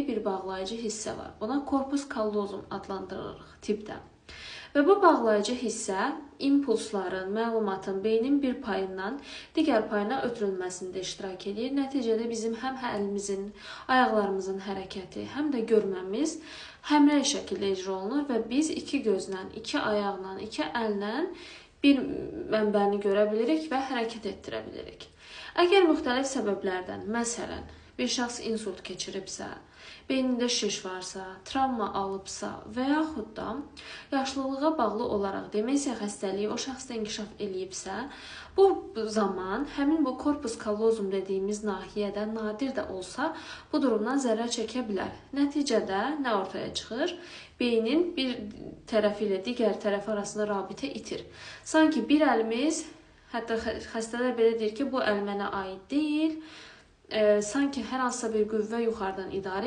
bir bağlayıcı hissə var. Buna korpus callosum adlandırırıq tipdə. Və bu bağlayıcı hissə impulsların, məlumatın beynin bir payından digər payına ötürülməsində iştirak edir. Nəticədə bizim həm əlimizin, ayaqlarımızın hərəkəti, həm də görməmiz həmrəy şəkildə icra olunur və biz iki gözlə, iki ayaqla, iki əllə bir mənbəni görə bilirik və hərəkət etdirə bilirik. Əgər müxtəlif səbəblərdən, məsələn, bir şəxs insult keçiribsə, beynində şiş varsa, travma alıbsa və yaxud da yaşlılığa bağlı olaraq demensiya xəstəliyi o şəxsdə inkişaf eləyibsə, bu zaman həmin bu korpus callosum dediyimiz nahiyədə nadir də olsa bu durumdan zərər çəkə bilər. Nəticədə nə ortaya çıxır? Beynin bir tərəfi ilə digər tərəf arasında rabitə itir. Sanki bir əlimiz, hətta xəstələr belə deyir ki, bu əl mənə aid deyil, sanki hər hansısa bir qüvvə yuxarıdan idarə edir.